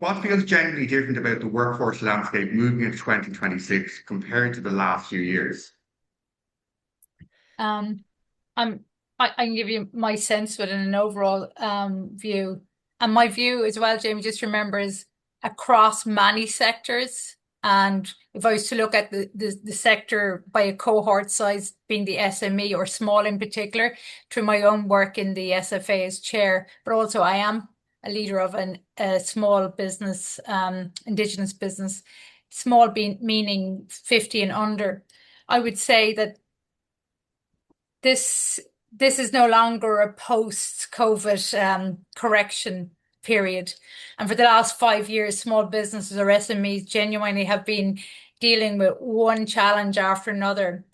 What feels genuinely different about the workforce landscape moving into 2026 compared to the last few years? Um, I'm I can give you my sense, but in an overall view, and my view as well, Jamie. Just remember is across many sectors. And if I was to look at the sector by a cohort size, being the SME or small in particular, through my own work in the SFA as chair, but also I am a leader of a small business, Indigenous business, small being meaning 50 and under. I would say that this this is no longer a post-COVID correction period. And for the last 5 years, small businesses or SMEs genuinely have been dealing with one challenge after another,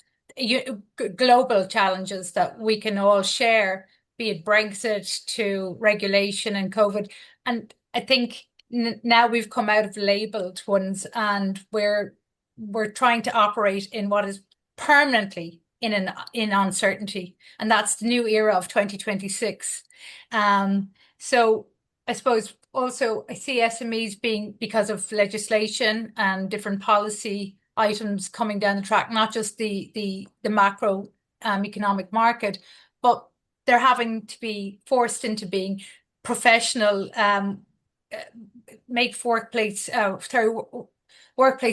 global challenges that we can all share, be it Brexit to regulation and COVID. And I think now we've come out of labeled ones, and we're trying to operate in what is permanently in uncertainty, and that's the new era of 2026. So I suppose also I see SMEs being, because of legislation and different policy items coming down the track, not just the macro economic market, but they're having to be forced into being professional, uh, make workplace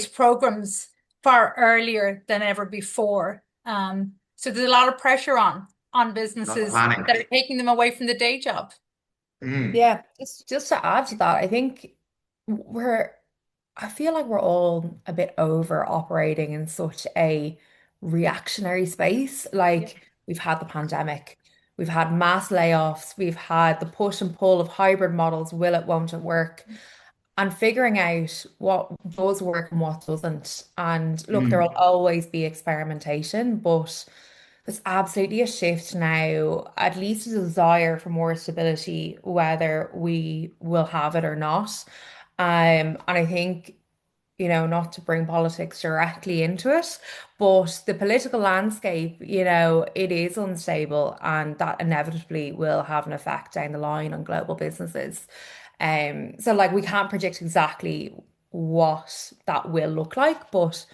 programs far earlier than ever before. So there's a lot of pressure on Not businesses planning. that are taking them away from the day job. Mm. Yeah, just to add to that, I think we're I feel like we're all a bit over operating in such a reactionary space. Yeah. Like we've had the pandemic, we've had mass layoffs, we've had the push and pull of hybrid models, will it, won't it work? And figuring out what does work and what doesn't. And look, there will Mm. always be experimentation, but there's absolutely a shift now, at least a desire for more stability, whether we will have it or not. And I think, not to bring politics directly into it, but the political landscape, it is unstable, and that inevitably will have an effect down the line on global businesses. So like we can't predict exactly what that will look like, but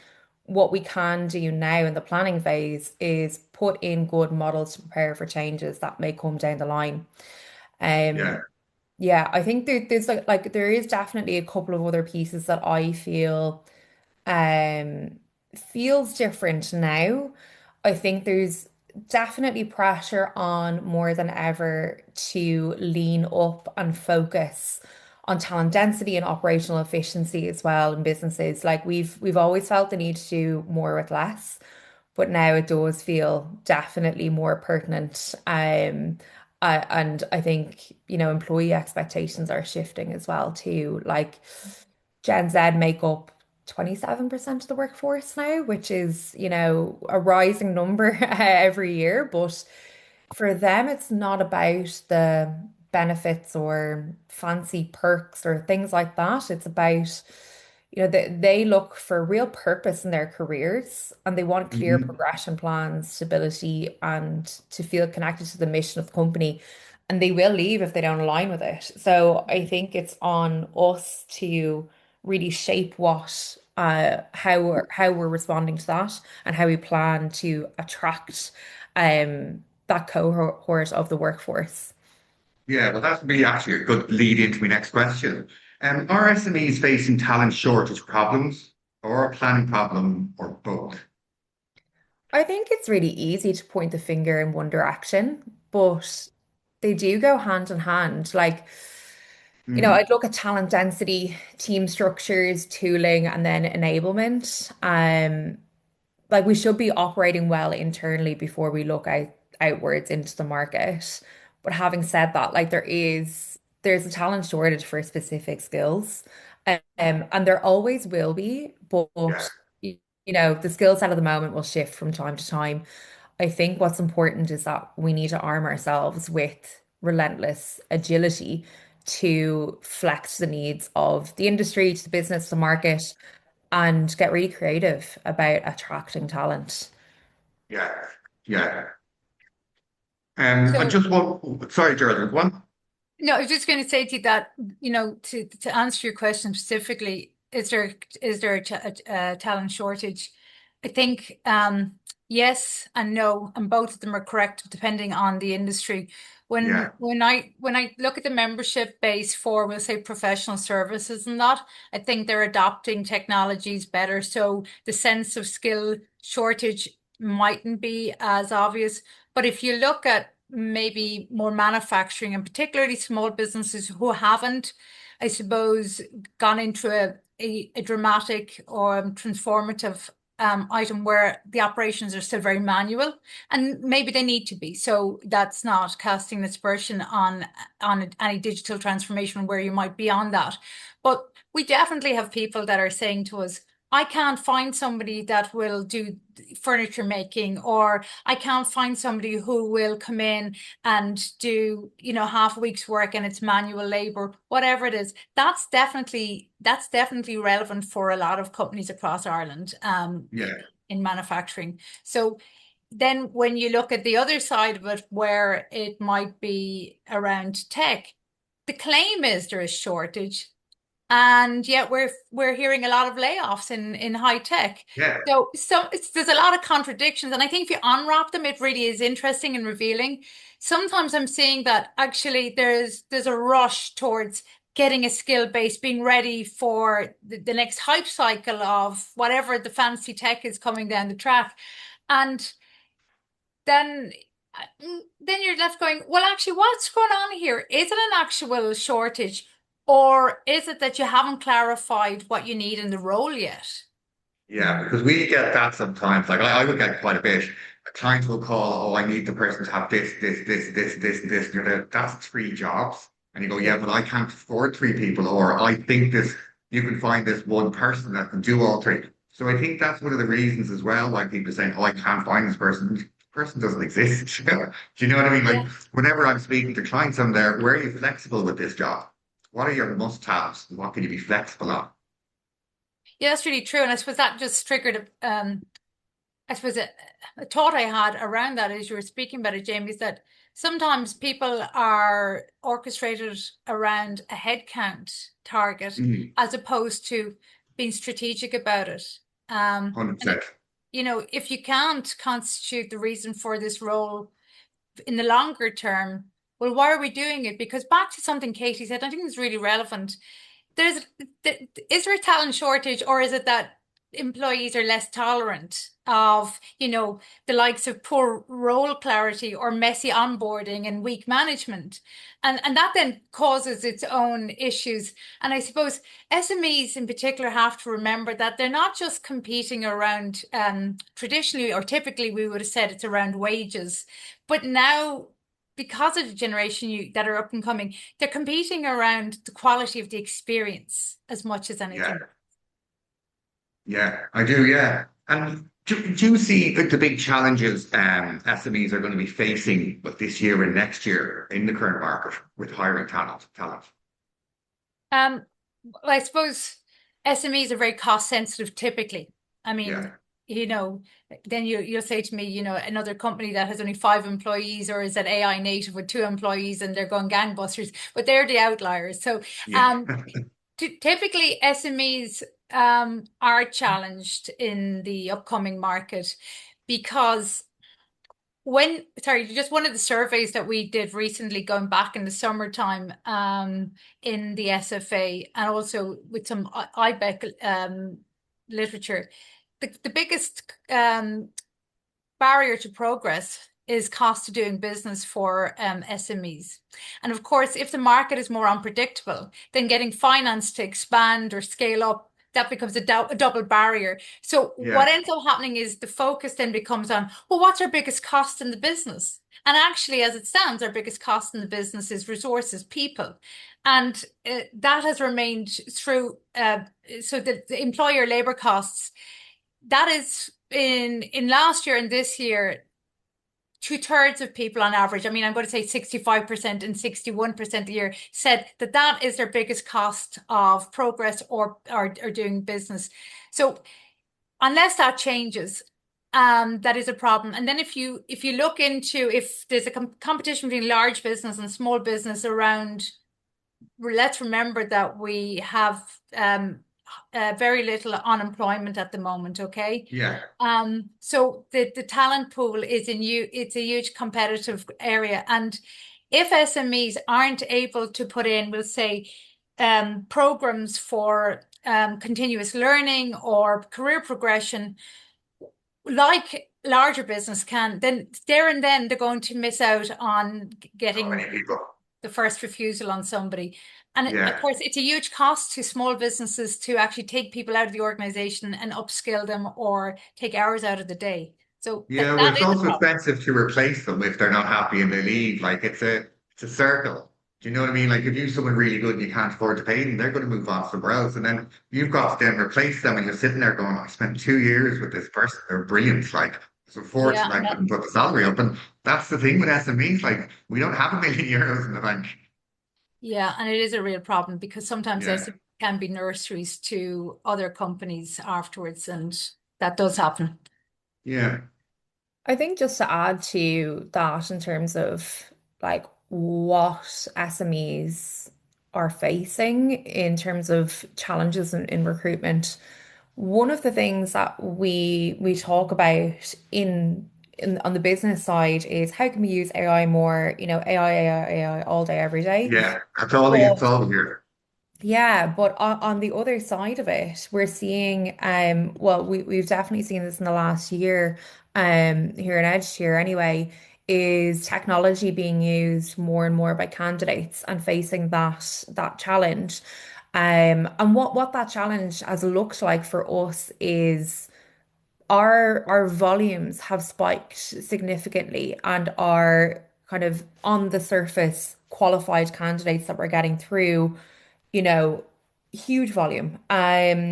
what we can do now in the planning phase is put in good models to prepare for changes that may come down the line. Yeah. Um, yeah, I think there's like there is definitely a couple of other pieces that I feel feels different now. I think there's definitely pressure on more than ever to lean up and focus on talent density and operational efficiency as well in businesses. Like we've always felt the need to do more with less, but now it does feel definitely more pertinent. And I think, employee expectations are shifting as well too. Like Gen Z make up 27% of the workforce now, which is, a rising number every year. But for them, it's not about the benefits or fancy perks or things like that. It's about, they look for real purpose in their careers, and they want clear Hmm. progression plans, stability, and to feel connected to the mission of the company. And they will leave if they don't align with it. So I think it's on us to really shape how we're responding to that, and how we plan to attract that cohort of the workforce. Yeah, well, that's really actually a good lead into my next question. Are SMEs facing talent shortage problems or a planning problem or both? I think it's really easy to point the finger in one direction, but they do go hand in hand. Like, Mm. I'd look at talent density, team structures, tooling, and then enablement. Like we should be operating well internally before we look outwards into the market. But having said that, like there's a talent shortage for specific skills. And there always will be, but Yeah. the skill set of the moment will shift from time to time. I think what's important is that we need to arm ourselves with relentless agility to flex the needs of the industry, to the business, the market, and get really creative about attracting talent. Yeah. Yeah. I So just want, sorry, Geraldine, one. No, I was just going to say to you that, to answer your question specifically, is there a talent shortage? I think yes and no, and both of them are correct depending on the industry. When Yeah, when I look at the membership base for, we'll say, professional services and that, I think they're adopting technologies better. So the sense of skill shortage mightn't be as obvious. But if you look at maybe more manufacturing and particularly small businesses who haven't, I suppose, gone into a dramatic or transformative item where the operations are still very manual, and maybe they need to be. So that's not casting aspersion on any digital transformation where you might be on that. But we definitely have people that are saying to us, I can't find somebody that will do furniture making, or I can't find somebody who will come in and do, half a week's work and it's manual labor, whatever it is. That's definitely relevant for a lot of companies across Ireland, yeah, in manufacturing. So then when you look at the other side of it, where it might be around tech, the claim is there is shortage. And yet we're hearing a lot of layoffs in high tech. yeah. There's a lot of contradictions, and I think if you unwrap them, it really is interesting and revealing. Sometimes I'm seeing that actually there's a rush towards getting a skill base, being ready for the next hype cycle of whatever the fancy tech is coming down the track, and then then you're left going, well, actually, what's going on here? Is it an actual shortage, or is it that you haven't clarified what you need in the role yet? Yeah, because we get that sometimes. Like I would get quite a bit. Clients will call, oh, I need the person to have this. And you're like, that's three jobs. And you go, yeah, but I can't afford three people. Or I think you can find this one person that can do all three. So I think that's one of the reasons as well why people are saying, oh, I can't find this person. The person doesn't exist. Do you know what I mean? Like Yeah. whenever I'm speaking to clients, I'm there, where are you flexible with this job? What are your must-haves? What can you be flexible on? Yeah, that's really true. And I suppose that just triggered I suppose a thought I had around that as you were speaking about it, Jamie, is that sometimes people are orchestrated around a headcount target Mm, as opposed to being strategic about it. And 100%. if you can't constitute the reason for this role in the longer term, well, why are we doing it? Because back to something Katie said, I think it's really relevant. There's is there a talent shortage, or is it that employees are less tolerant of, the likes of poor role clarity or messy onboarding and weak management? And that then causes its own issues. And I suppose SMEs in particular have to remember that they're not just competing around, traditionally or typically we would have said it's around wages, but now, because of the generation that are up and coming, they're competing around the quality of the experience as much as anything. Yeah, yeah, I do. Yeah. And do you see the big challenges SMEs are going to be facing with this year and next year in the current market with hiring talent? Um, well, I suppose SMEs are very cost sensitive typically. I mean, Yeah. you know, then you'll say to me, another company that has only 5 employees, or is an AI native with 2 employees and they're going gangbusters, but they're the outliers. So Yeah. um, typically SMEs are challenged in the upcoming market because just one of the surveys that we did recently, going back in the summertime, in the SFA, and also with some IBEC literature, the biggest barrier to progress is cost of doing business for SMEs. And of course, if the market is more unpredictable, then getting finance to expand or scale up, that becomes a double barrier. So what Yeah. ends up happening is the focus then becomes on, well, what's our biggest cost in the business? And actually, as it stands, our biggest cost in the business is resources, people. And that has remained through, so the employer labor costs, that is in last year and this year, 2/3 of people on average, I mean, I'm going to say 65% and 61% a year, said that is their biggest cost of progress or doing business. So unless that changes, that is a problem. And then if you look into if there's a competition between large business and small business around, let's remember that we have very little unemployment at the moment, okay? Yeah. So the talent pool is it's a huge competitive area. And if SMEs aren't able to put in, we'll say, programs for continuous learning or career progression, like larger business can, then there and then they're going to miss out on So getting many people. the first refusal on somebody. And of Yeah. course, it's a huge cost to small businesses to actually take people out of the organization and upskill them or take hours out of the day. So Yeah, well, that it's is a also problem. expensive to replace them if they're not happy and they leave. Like it's a circle. Do you know what I mean? Like if you've someone really good and you can't afford to pay them, they're going to move on somewhere else, and then you've got to then replace them, and you're sitting there going, "I spent 2 years with this person. They're brilliant. Like it's Yeah, unfortunate I couldn't put the salary up." And that's the thing with SMEs. Like we don't have €1 million in the bank. yeah, and it is a real problem because sometimes there Yeah, can be nurseries to other companies afterwards, and that does happen. yeah, I think just to add to that in terms of like what SMEs are facing in terms of challenges in recruitment, one of the things that we talk about in on the business side is how can we use AI more, AI all day, every day. yeah. That's all. It's But all here. yeah, but on the other side of it, we're seeing well we've definitely seen this in the last year here in Edge here anyway, is technology being used more and more by candidates and facing that challenge. And what that challenge has looked like for us is our volumes have spiked significantly and our kind of on the surface qualified candidates that we're getting through, you know, huge volume.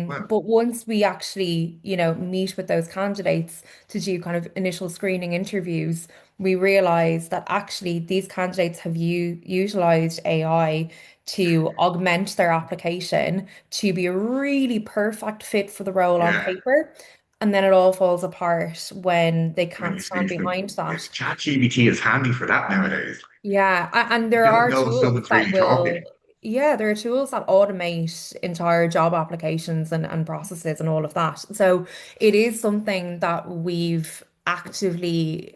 Well, But once we actually, meet with those candidates to do kind of initial screening interviews, we realize that actually these candidates have utilized AI to augment their application to be a really perfect fit for the role on yeah. paper. And then it all falls apart when they When can't you stand speak to them, behind that. ChatGPT is handy for that nowadays. Yeah, and You there don't are know if tools someone's that really talking. will, yeah, there are tools that automate entire job applications and processes and all of that. So it is something that we've actively,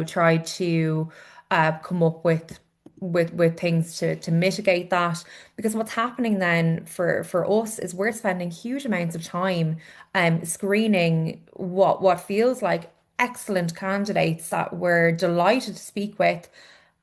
tried to come up with things to mitigate that. Because what's happening then for us is we're spending huge amounts of time screening what feels like excellent candidates that we're delighted to speak with.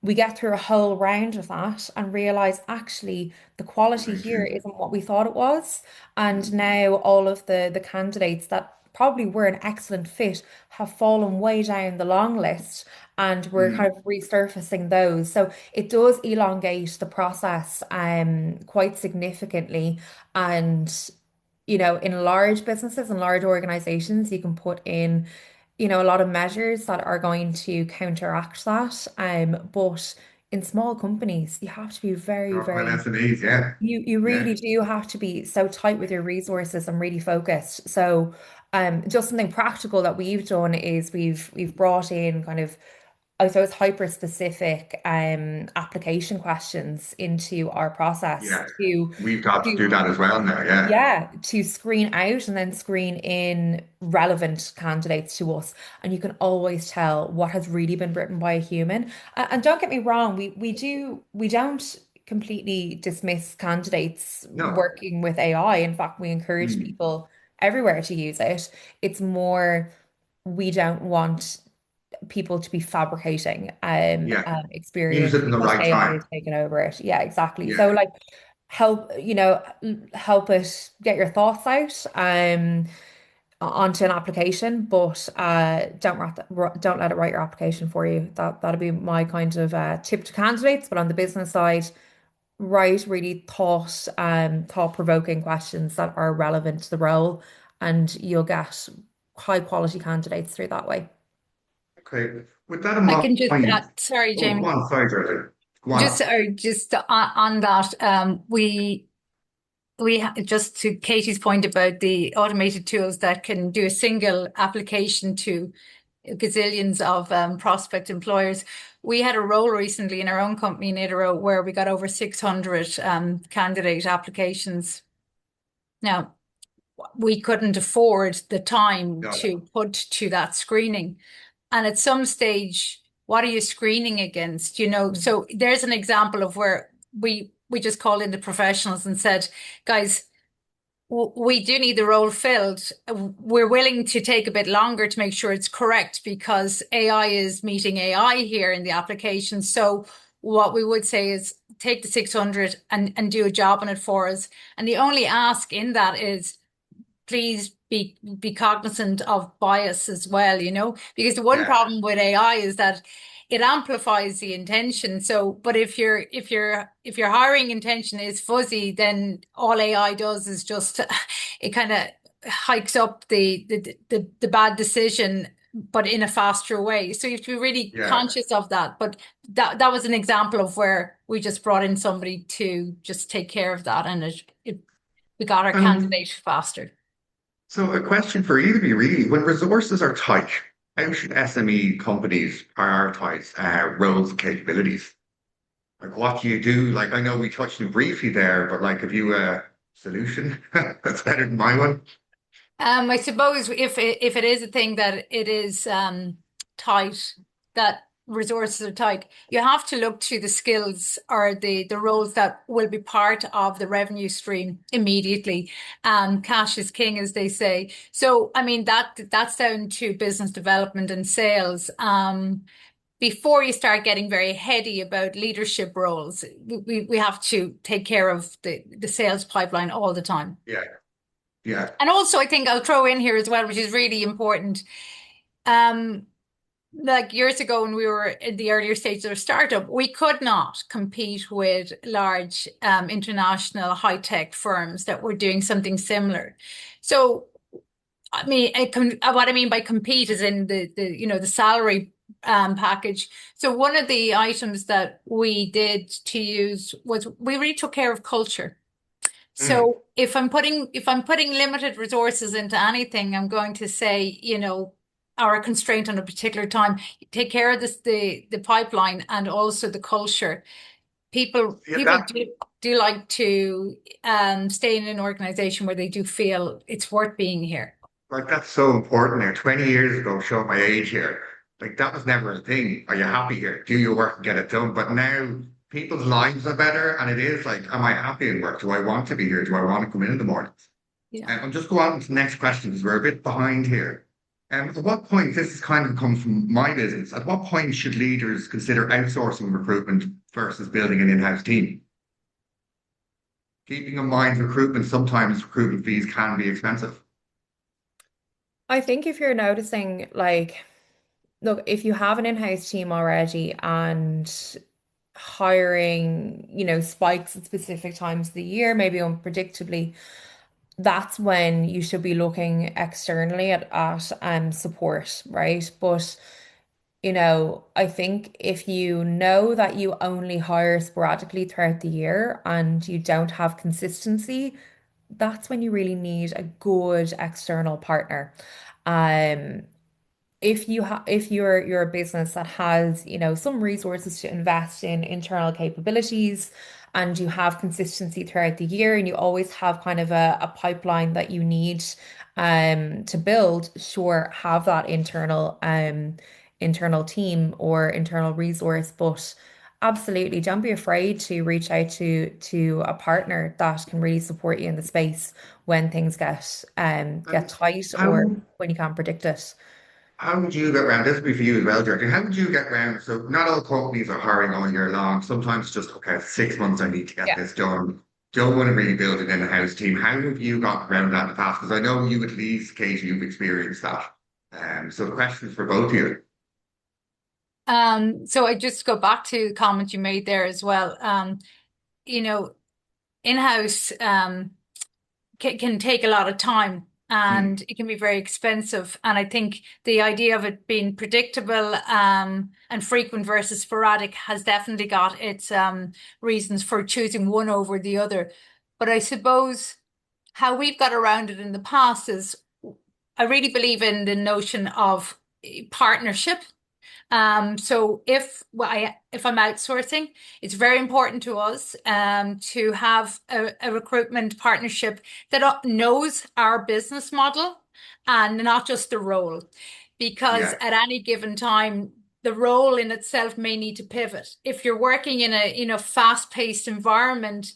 We get through a whole round of that and realize actually the quality here isn't what we thought it was. And now all of the candidates that probably were an excellent fit have fallen way down the long list, and we're kind Mm, of resurfacing those. So it does elongate the process quite significantly. And in large businesses and large organizations, you can put in, a lot of measures that are going to counteract that. But in small companies, you have to be very, well, very, SMEs, yeah, you yeah. really do have to be so tight with your resources and really focused. So, just something practical that we've done is we've brought in kind of, I suppose, hyper specific application questions into our process Yeah, we've got to to do that as well now. Yeah, yeah, to screen out and then screen in relevant candidates to us. And you can always tell what has really been written by a human. And don't get me wrong, we don't completely dismiss candidates no, working with AI. In fact, we encourage mm, people everywhere to use it. It's more we don't want people to be fabricating yeah. Use experience it in the because right AI has time. taken over it. Yeah, exactly. So Yeah, like help, help it get your thoughts out onto an application, but don't let it write your application for you. That'd be my kind of tip to candidates. But on the business side, write really thought-provoking questions that are relevant to the role, and you'll get high quality candidates through that way. okay. With that in I can just mind, add, sorry, oh, go Jamie. on, sorry, Geraldine. Go Just on. just on that, we just to Katie's point about the automated tools that can do a single application to gazillions of prospect employers. We had a role recently in our own company in Itero where we got over 600 candidate applications. Now, we couldn't afford the time No. to put to that screening. And at some stage, what are you screening against? So there's an example of where we just called in the professionals and said, guys, we do need the role filled. We're willing to take a bit longer to make sure it's correct because AI is meeting AI here in the application. So what we would say is take the 600 and do a job on it for us. And the only ask in that is please be cognizant of bias as well, because the one Yeah. problem with AI is that it amplifies the intention. So, but if your hiring intention is fuzzy, then all AI does is just it kind of hikes up the bad decision, but in a faster way. So you have to be really conscious of that. But that was an example of where we just brought in somebody to just take care of that, and we got our candidate faster. So a question for either of you really, when resources are tight, how should SME companies prioritize roles and capabilities? Like what do you do? Like I know we touched on briefly there, but like have you a solution that's better than my one? I suppose if it is a thing that it is tight, that resources are tight, you have to look to the skills or the roles that will be part of the revenue stream immediately. Cash is king, as they say. So, I mean, that's down to business development and sales. Before you start getting very heady about leadership roles, we have to take care of the sales pipeline all the time. Yeah. Yeah. And also, I think I'll throw in here as well, which is really important. Like years ago when we were in the earlier stages of a startup, we could not compete with large international high-tech firms that were doing something similar. So, I mean, what I mean by compete is in the salary package. So one of the items that we did to use was we really took care of culture. So if I'm putting limited resources into anything, I'm going to say, or a constraint on a particular time, take care of the pipeline and also the culture. People do like to stay in an organization where they do feel it's worth being here. Like that's so important there. 20 years ago, showing my age here, like that was never a thing. Are you happy here? Do your work and get it done. But now people's lives are better, and it is like, am I happy in work? Do I want to be here? Do I want to come in the mornings? Yeah. And I'll just go on to the next question because we're a bit behind here. At what point, this has kind of come from my business, at what point should leaders consider outsourcing recruitment versus building an in-house team? Keeping in mind sometimes recruitment fees can be expensive. I think if you're noticing, like, look, if you have an in-house team already and hiring, spikes at specific times of the year, maybe unpredictably, that's when you should be looking externally at support, right? But I think if you know that you only hire sporadically throughout the year and you don't have consistency, that's when you really need a good external partner. Um, if you're a business that has, some resources to invest in internal capabilities and you have consistency throughout the year and you always have kind of a pipeline that you need to build, sure, have that internal team or internal resource, but absolutely don't be afraid to reach out to a partner that can really support you in the space when things get tight or How when you can't predict it. How would you get around? This would be for you as well, Georgie. How would you get around? So not all companies are hiring all year long. Sometimes it's just, okay, 6 months I need to get Yeah. this done. Don't want to really build an in-house team. How have you got around that in the past? Because I know you at least, Katie, you've experienced that. So the question is for both of you. So I just go back to the comment you made there as well. In-house can take a lot of time and it can be very expensive. And I think the idea of it being predictable and frequent versus sporadic has definitely got its reasons for choosing one over the other. But I suppose how we've got around it in the past is I really believe in the notion of partnership. So if I'm outsourcing, it's very important to us to have a recruitment partnership that knows our business model and not just the role, because Yeah, at any given time, the role in itself may need to pivot. If you're working in a fast-paced environment,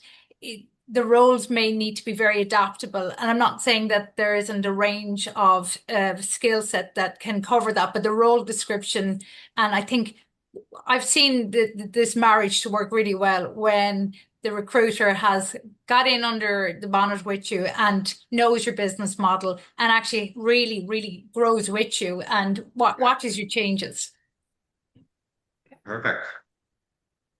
the roles may need to be very adaptable. And I'm not saying that there isn't a range of skill set that can cover that, but the role description, and I think I've seen this marriage to work really well when the recruiter has got in under the bonnet with you and knows your business model and actually really, really grows with you and watches your changes. perfect.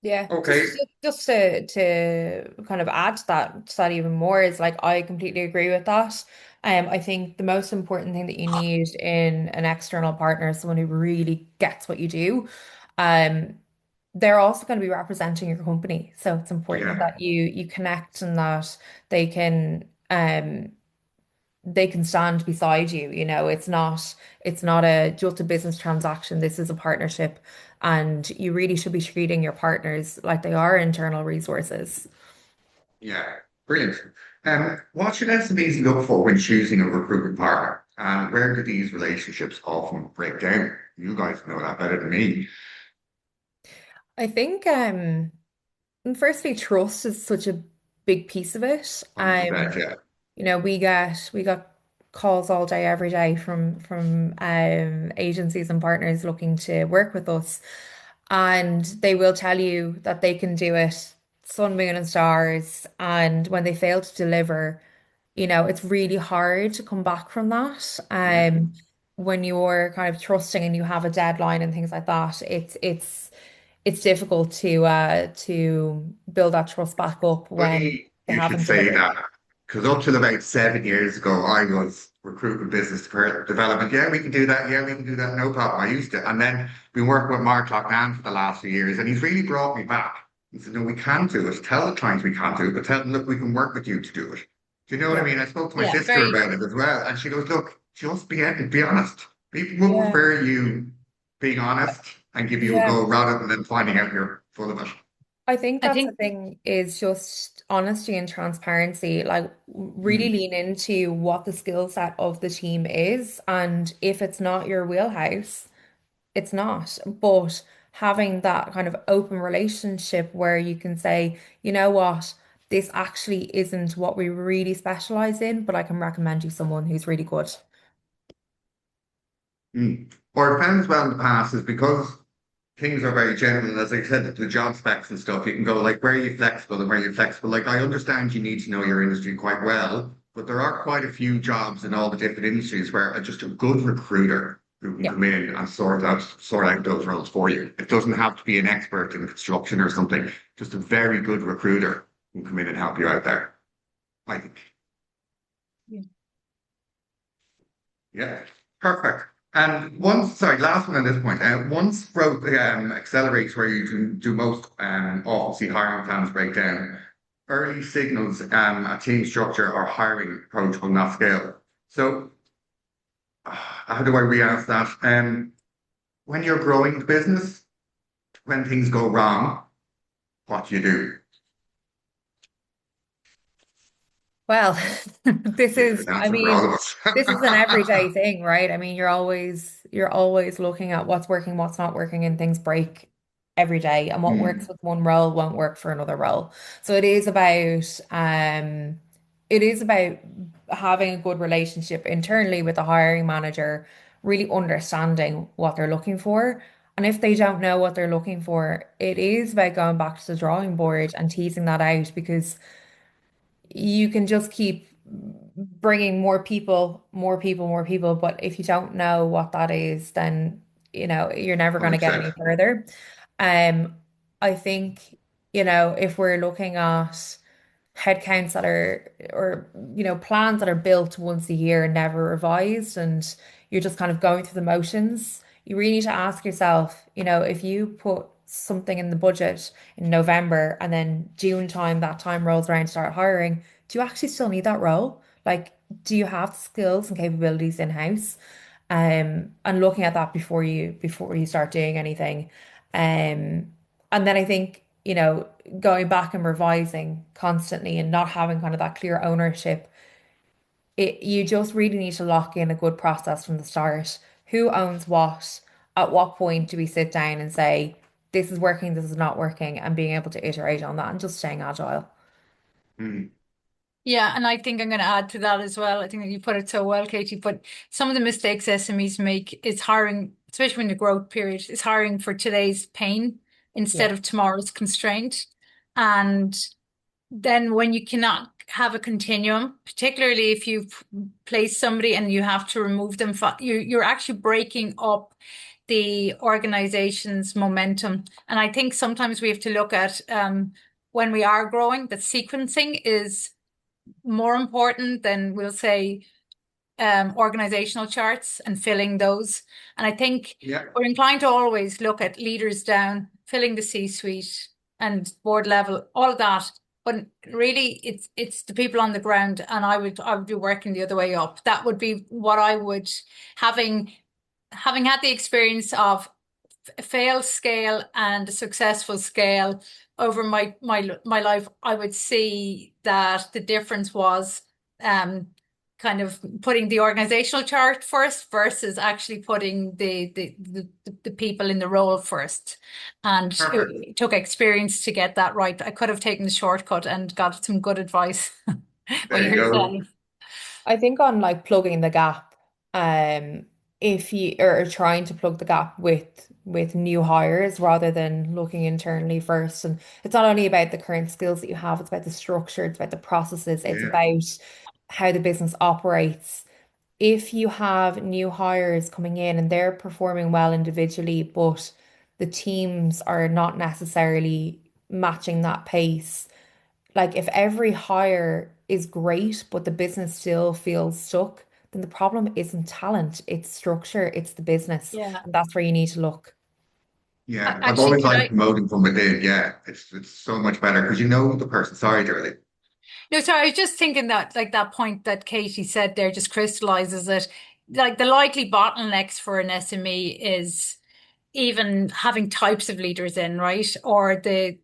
Yeah, Okay. just to kind of add to that even more is like I completely agree with that. I think the most important thing that you need in an external partner is someone who really gets what you do. Um, they're also going to be representing your company, so it's important Yeah, that you connect and that they can they can stand beside you. You know, it's not a just a business transaction. This is a partnership, and you really should be treating your partners like they are internal resources. yeah, brilliant. What should SMEs look for when choosing a recruitment partner? And where do these relationships often break down? You guys know that better than me. I think firstly, trust is such a big piece of it. 100%, yeah. You know, we got calls all day, every day from agencies and partners looking to work with us, and they will tell you that they can do it, sun, moon, and stars. And when they fail to deliver, you know, it's really hard to come back from that. Yeah. When you're kind of trusting and you have a deadline and things like that, it's difficult to build that trust back up when Funny they you should haven't say delivered. that because up till about 7 years ago, I was recruitment business development. Yeah, we can do that. Yeah, we can do that. No problem. I used to. And then been working with Mark Loughnane for the last few years, and he's really brought me back. He said, no, we can do it. Tell the clients we can't do it, but tell them, look, we can work with you to do it. Do you know what I Yeah. mean? I spoke to my Yeah, sister very. about it as well, and she goes, look, just be honest. People will Yeah. prefer you being honest and give you a Yeah. go rather than them finding out you're full of it. I think I that's the think, thing is just honesty and transparency. Like really Mm, lean into what the skill set of the team is. And if it's not your wheelhouse, it's not. But having that kind of open relationship where you can say, you know what, this actually isn't what we really specialize in, but I can recommend you someone who's really good. mm. Or it found as well in the past is because things are very general. And as I said, the job specs and stuff, you can go like, where are you flexible and where are you flexible? Like, I understand you need to know your industry quite well, but there are quite a few jobs in all the different industries where just a good recruiter who can Yeah. come in and sort out those roles for you. It doesn't have to be an expert in construction or something. Just a very good recruiter who can come in and help you out there. I think. yeah. Yeah, perfect. And once, sorry, last one on this point. Once growth accelerates where you can do most often see hiring plans break down, early signals a team structure or hiring approach will not scale. So how do I re-ask that? When you're growing the business, when things go wrong, what do you do? Well, this Yeah, is, there's an I answer for all mean, of us. this is an everyday thing, right? I mean, you're always looking at what's working, what's not working, and things break every day. And what works Hmm. with one role won't work for another role. So it is about having a good relationship internally with the hiring manager, really understanding what they're looking for. And if they don't know what they're looking for, it is about going back to the drawing board and teasing that out because you can just keep bringing more people, more people, more people. But if you don't know what that is, then you're never going to get 100%. any further. Um, I think, if we're looking at headcounts that are, or, plans that are built once a year and never revised, and you're just kind of going through the motions, you really need to ask yourself, if you put something in the budget in November and then June time, that time rolls around to start hiring, do you actually still need that role? Like, do you have the skills and capabilities in-house? And looking at that before you start doing anything. And then I think, going back and revising constantly and not having kind of that clear ownership, you just really need to lock in a good process from the start. Who owns what? At what point do we sit down and say, this is working, this is not working, and being able to iterate on that and just staying agile. Mm. Yeah, and I think I'm going to add to that as well. I think that you put it so well, Katie. But some of the mistakes SMEs make is hiring, especially in the growth period, is hiring for today's pain instead Yeah. of tomorrow's constraint. And then when you cannot have a continuum, particularly if you place somebody and you have to remove them, you're actually breaking up the organization's momentum. And I think sometimes we have to look at when we are growing, that sequencing is more important than we'll say organizational charts and filling those. And I think Yeah, we're inclined to always look at leaders down, filling the C-suite and board level, all of that. But really, it's the people on the ground, and I would be working the other way up. That would be what I would, having had the experience of a failed scale and a successful scale over my life, I would see that the difference was um kind of putting the organizational chart first versus actually putting the people in the role first. And perfect. it took experience to get that right. I could have taken the shortcut and got some good advice by There you go. yourself. I think on like plugging the gap, um, if you are trying to plug the gap with new hires rather than looking internally first. And it's not only about the current skills that you have, it's about the structure, it's about the processes, it's Yeah, about how the business operates. If you have new hires coming in and they're performing well individually, but the teams are not necessarily matching that pace, like if every hire is great, but the business still feels stuck, then the problem isn't talent, it's structure, it's the business. Yeah. And that's where you need to look. yeah. I've Actually, always could liked I? promoting from within. Yeah, it's so much better because you know the person. Sorry, Darley. No, sorry, I was just thinking that like that point that Katie said there just crystallizes it. Like the likely bottlenecks for an SME is even having types of leaders in, right? Or the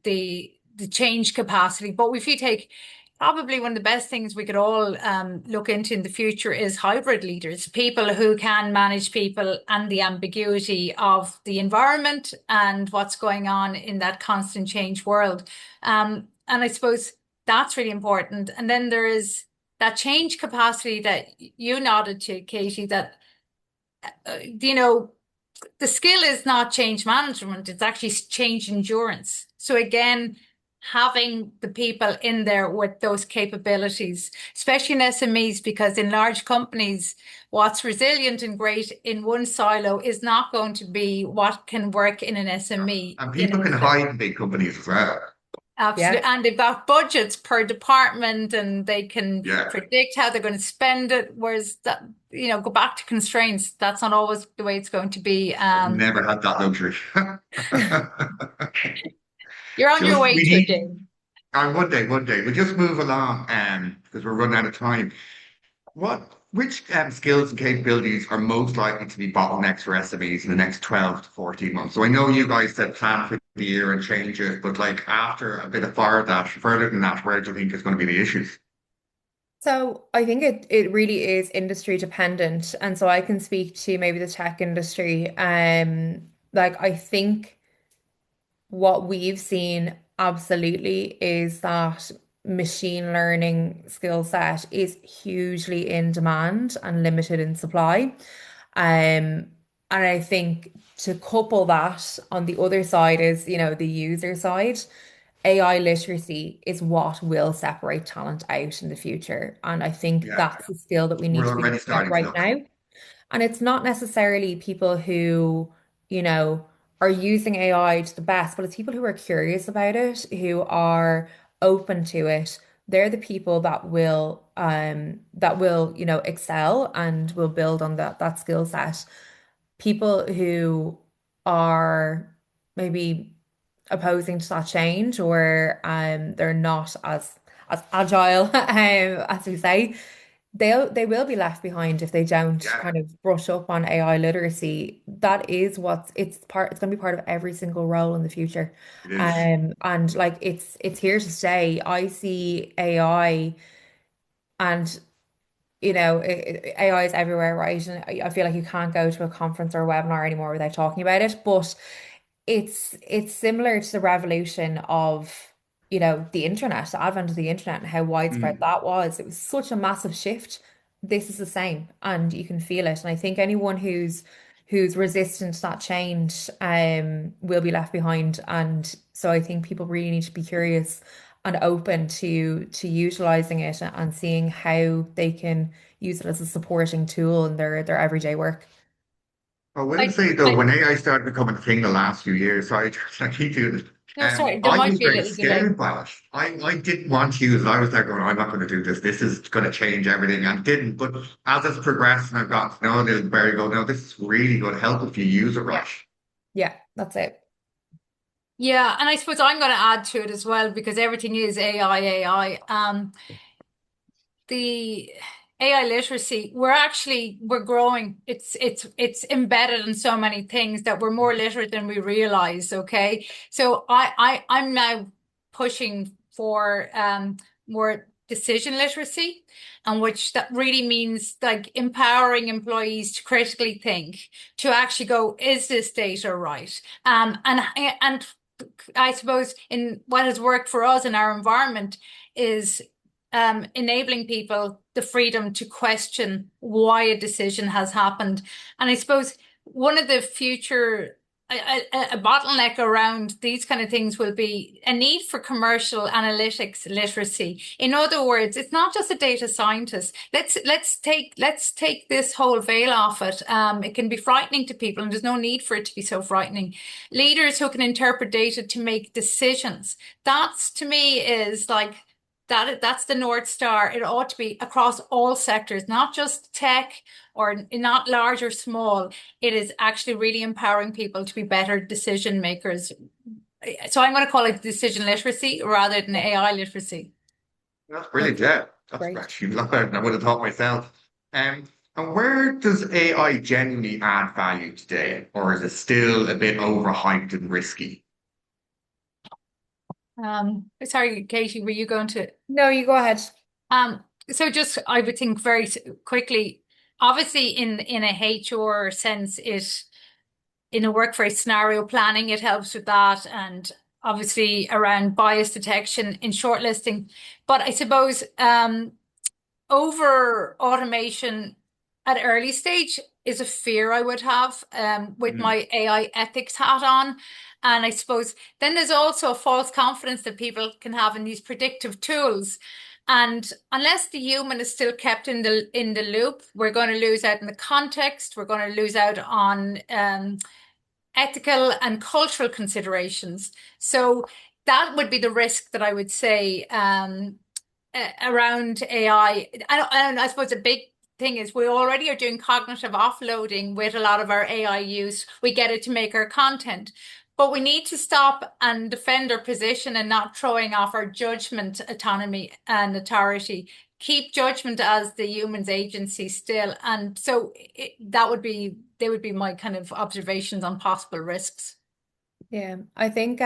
change capacity. But if you take probably one of the best things we could all look into in the future is hybrid leaders, people who can manage people and the ambiguity of the environment and what's going on in that constant change world. And I suppose that's really important. And then there is that change capacity that you nodded to, Katie, that you know the skill is not change management, it's actually change endurance. So again, having the people in there with those capabilities, especially in SMEs, because in large companies, what's resilient and great in one silo is not going to be what can work in an SME, And people can hide in big companies as well. Yeah. Absolutely. And they've got budgets per department and they can Yeah, predict how they're going to spend it. Whereas that, go back to constraints. That's not always the way it's going to be. I've never had that luxury. You're on your Just way we to it, need, Dave. and one day, we'll just move along, because we're running out of time. Which skills and capabilities are most likely to be bottlenecks for SMEs in the next 12 to 14 months? So I know you guys said plan for the year and change it, but like after a bit of further than that, where do you think is going to be the issues? So I think it really is industry dependent. And so I can speak to maybe the tech industry. Like I think what we've seen absolutely is that machine learning skill set is hugely in demand and limited in supply. And I think to couple that on the other side is, the user side. AI literacy is what will separate talent out in the future. And I think Yeah, that's a skill that we need we're to be already looking at starting to right look. now. And it's not necessarily people who, you know, are using AI to the best, but it's people who are curious about it, who are open to it. They're the people that will, excel and will build on that skill set. People who are maybe opposing to that change or they're not as as agile, as we say, they will be left behind if they don't Yeah, kind of brush up on AI literacy. That is it's going to be part of every single role in the future. it is. And like it's here to stay. I see AI and AI is everywhere, right? And I feel like you can't go to a conference or a webinar anymore without talking about it. But it's similar to the revolution of, the internet, the advent of the internet and how widespread Mm. that was. It was such a massive shift. This is the same, and you can feel it. And I think anyone who's resistant to that change will be left behind. And so I think people really need to be curious and open to utilizing it and seeing how they can use it as a supporting tool in their everyday work. I will I, say though, I when AI started becoming a thing the last few years, sorry, I keep doing this. no, sorry, there I might was be a very little delay. scared by it. I didn't want to use it. I was like, going, I'm not going to do this. This is going to change everything, and didn't. But as it's progressed, and I've got to know this very good. No, this is really going to help if you use it Yeah. right. Yeah, that's it. Yeah, and I suppose I'm going to add to it as well because everything is AI, AI. The AI literacy, we're growing. It's embedded in so many things that we're more literate than we realize. Okay, so I'm now pushing for more decision literacy, and which that really means like empowering employees to critically think, to actually go, is this data right? And I suppose in what has worked for us in our environment is enabling people the freedom to question why a decision has happened. And I suppose one of the future, a bottleneck around these kind of things will be a need for commercial analytics literacy. In other words, it's not just a data scientist. Let's take this whole veil off it. It can be frightening to people, and there's no need for it to be so frightening. Leaders who can interpret data to make decisions. That's to me is like that's the North Star. It ought to be across all sectors, not just tech or not large or small. It is actually really empowering people to be better decision makers. So I'm going to call it decision literacy rather than AI literacy. That's That's brilliant. Yeah, that's great. actually a lot better than I would have thought myself. And where does AI genuinely add value today, or is it still a bit overhyped and risky? Sorry, Katie, were you going to? No, you go ahead. So just I would think very quickly. Obviously, in a HR sense, it in a workforce scenario planning, it helps with that, and obviously around bias detection in shortlisting. But I suppose over automation at early stage is a fear I would have with Mm. my AI ethics hat on. And I suppose then there's also a false confidence that people can have in these predictive tools. And unless the human is still kept in the loop, we're going to lose out in the context. We're going to lose out on ethical and cultural considerations. So that would be the risk that I would say around AI. And I suppose a big thing is we already are doing cognitive offloading with a lot of our AI use. We get it to make our content. But we need to stop and defend our position and not throwing off our judgment, autonomy, and authority. Keep judgment as the human's agency still. And so they would be my kind of observations on possible risks. Yeah, I think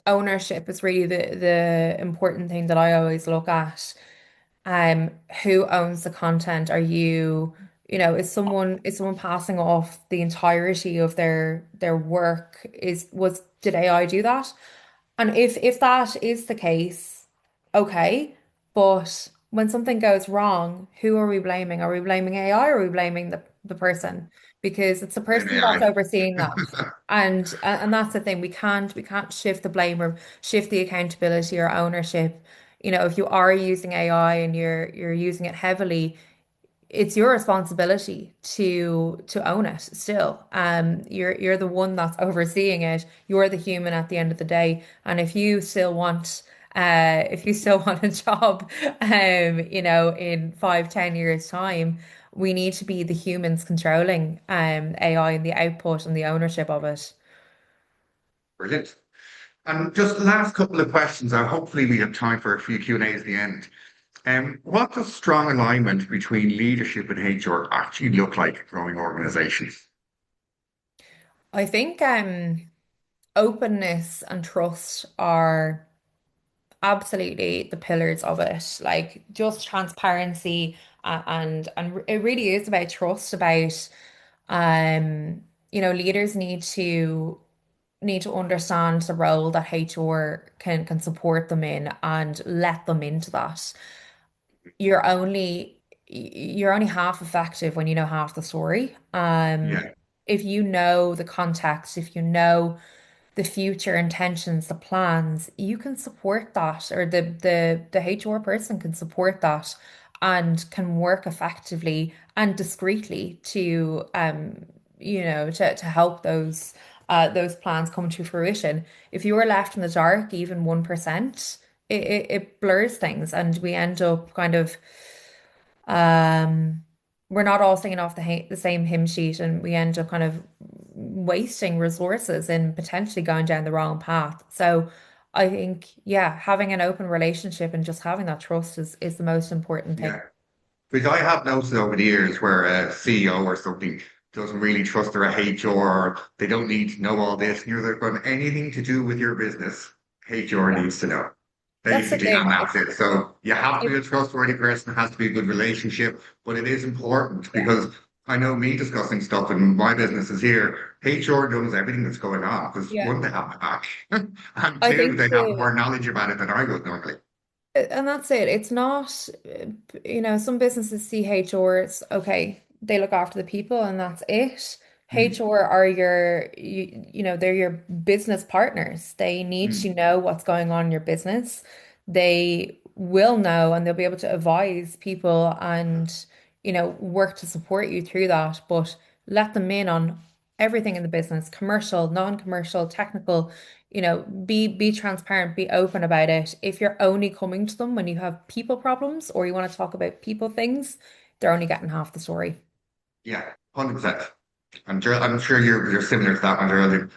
ownership is really the important thing that I always look at. Who owns the content? Are is someone passing off the entirety of their work? Did AI do that? And if that is the case, okay. But when something goes wrong, who are we blaming? Are we blaming AI or are we blaming the person? Because it's the Blame person that's AI. overseeing that. And that's the thing. We can't shift the blame or shift the accountability or ownership. If you are using AI and you're using it heavily, it's your responsibility to own it still. You're the one that's overseeing it. You're the human at the end of the day. And if you still want a job, in 5, 10 years time, we need to be the humans controlling AI and the output and the ownership of it. Brilliant. And just the last couple of questions, hopefully we have time for a few Q&As at the end. What does strong alignment between leadership and HR actually look like in growing organizations? I think openness and trust are absolutely the pillars of it. Like just transparency and it really is about trust, about leaders need to understand the role that HR can support them in and let them into that. You're only you're only half effective when you know half the story. Yeah, If you know the context, if you know the future intentions, the plans, you can support that, or the HR person can support that and can work effectively and discreetly to help those plans come to fruition. If you are left in the dark, even 1%, it blurs things and we end up kind of um, we're not all singing off the same hymn sheet, and we end up kind of wasting resources and potentially going down the wrong path. So I think, yeah, having an open relationship and just having that trust is the most important thing. yeah. Because I have noticed over the years where a CEO or something doesn't really trust their HR, they don't need to know all this, and you're going anything to do with your business, HR Yeah. needs to know. That's the Basically, and thing. that's it. So you have to It, be a trustworthy person, it has to be a good relationship, but it is important yeah. because I know me discussing stuff in my businesses here, HR knows everything that's going on because Yeah. one, they have my back, and I two, think they have more knowledge about it than I would normally. and that's it. It's not, some businesses see HR, it's okay, they look after the people and that's it. Mm, HR are they're your business partners. They need mm, to know what's going on in your business. They will know and they'll be able to advise people and, work to support you through that, but let them in on everything in the business, commercial, non-commercial, technical, be transparent, be open about it. If you're only coming to them when you have people problems or you want to talk about people things, they're only getting half the story. yeah, 100%. I'm sure you're similar to that one, Geraldine.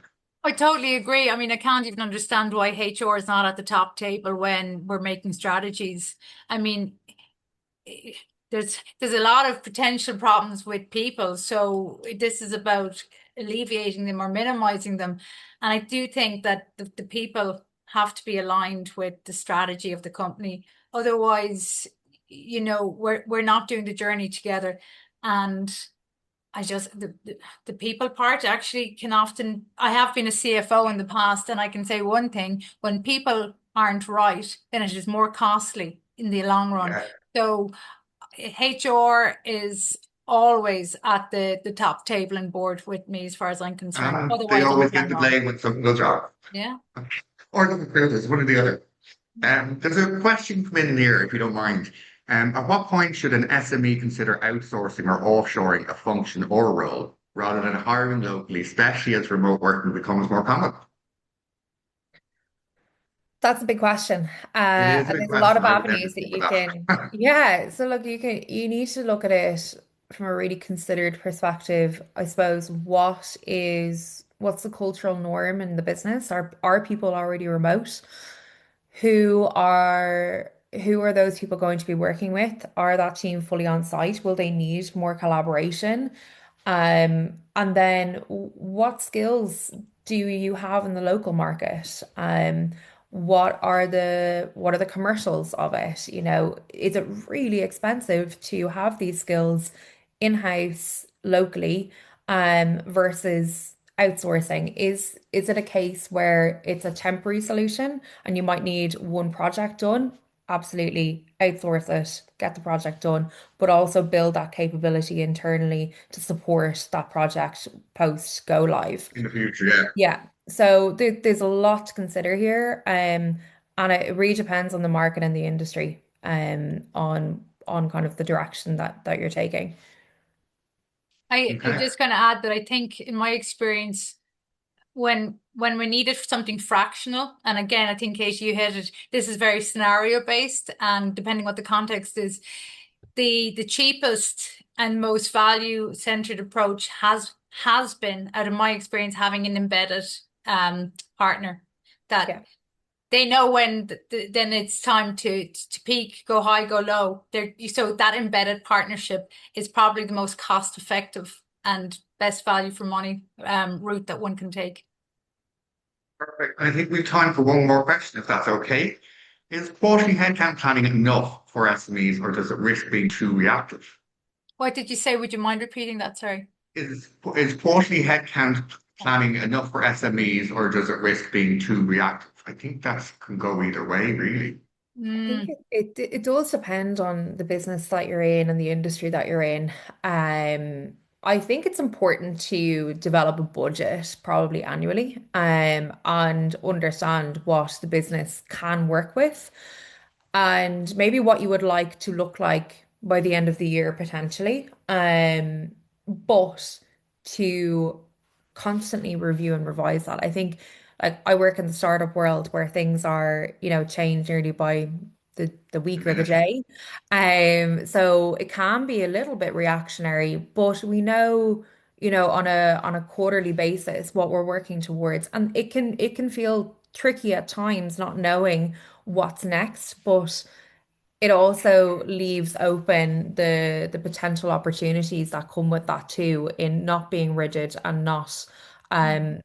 I totally agree. I mean, I can't even understand why HR is not at the top table when we're making strategies. I mean, eh, there's a lot of potential problems with people, so this is about alleviating them or minimizing them. And I do think that the people have to be aligned with the strategy of the company. Otherwise, we're not doing the journey together. And I just the people part actually can often I have been a CFO in the past and I can say one thing, when people aren't right, then it is more costly in the long run. Yeah. So HR is always at the top table and board with me as far as I'm concerned. And they Otherwise I'm always gone get the wrong. blame when something goes wrong. Yeah. Or the recruiters, one or the other. There's a question come in here, if you don't mind. At what point should an SME consider outsourcing or offshoring a function or role rather than hiring locally, especially as remote working becomes more common? That's a big question. It is a And big there's a lot question. of I would never avenues that think of you can, that. yeah. So look, you need to look at it from a really considered perspective. I suppose what's the cultural norm in the business? Are people already remote? Who are those people going to be working with? Are that team fully on site? Will they need more collaboration? And then what skills do you have in the local market? What are the commercials of it? Is it really expensive to have these skills in-house locally, versus outsourcing? Is it a case where it's a temporary solution and you might need one project done? Absolutely, outsource it, get the project done, but also build that capability internally to support that project post go live. In the future, yeah. Yeah. So there's a lot to consider here. And it really depends on the market and the industry, on kind of the direction that you're taking. I Okay. just gonna add that I think in my experience when we needed something fractional, and again, I think Katie, you hit it, this is very scenario based, and depending what the context is, the cheapest and most value centered approach has been, out of my experience, having an embedded partner that Yeah. they know when then it's time to peak, go high, go low. So that embedded partnership is probably the most cost effective and best value for money route that one can take. Perfect. I think we've time for one more question, if that's okay. Is quarterly headcount planning enough for SMEs, or does it risk being too reactive? What did you say? Would you mind repeating that? Sorry. Is quarterly headcount planning enough for SMEs, or does it risk being too reactive? I think that can go either way, really. I think Mm, it does depend on the business that you're in and the industry that you're in. I think it's important to develop a budget probably annually, and understand what the business can work with and maybe what you would like to look like by the end of the year potentially. But to constantly review and revise that. I think like I work in the startup world where things are, change nearly by the The week or the minute. day. So it can be a little bit reactionary, but we know, on a quarterly basis what we're working towards. And it can feel tricky at times not knowing what's next, but it also leaves open the potential opportunities that come with that too, in not being rigid and not um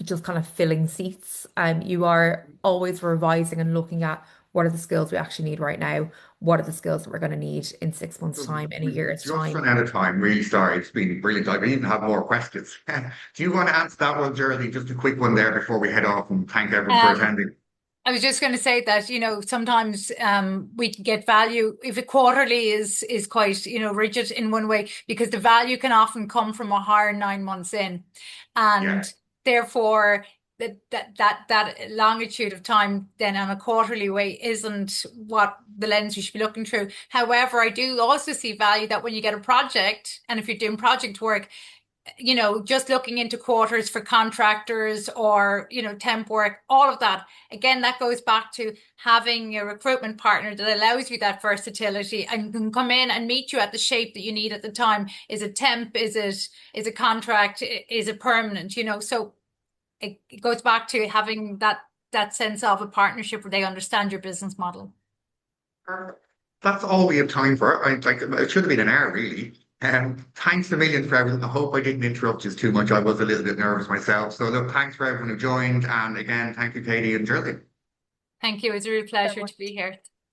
just kind of filling seats. You are always revising and looking at what are the skills we actually need right now, what are the skills that we're going to need in 6 months' time, in a We've year's just time. run out of time. Really sorry. It's been brilliant. I even have more questions. Do you want to answer that one, Geraldine? Just a quick one there before we head off, and thank everyone for Um, attending. I was just going to say that, sometimes we can get value if it quarterly is quite, rigid in one way, because the value can often come from a hire 9 months in. Yeah. And therefore that longitude of time then on a quarterly way isn't what the lens you should be looking through. However, I do also see value that when you get a project, and if you're doing project work, just looking into quarters for contractors or, temp work, all of that. Again, that goes back to having a recruitment partner that allows you that versatility and can come in and meet you at the shape that you need at the time. Is it temp? Is it contract? Is it permanent? So it goes back to having that sense of a partnership where they understand your business model. Perfect. That's all we have time for. It should have been an hour, really. Thanks a million for everything. I hope I didn't interrupt you too much. I was a little bit nervous myself. So look, thanks for everyone who joined. And again, thank you, Katie and Geraldine. Thank you. It's a real pleasure to be here.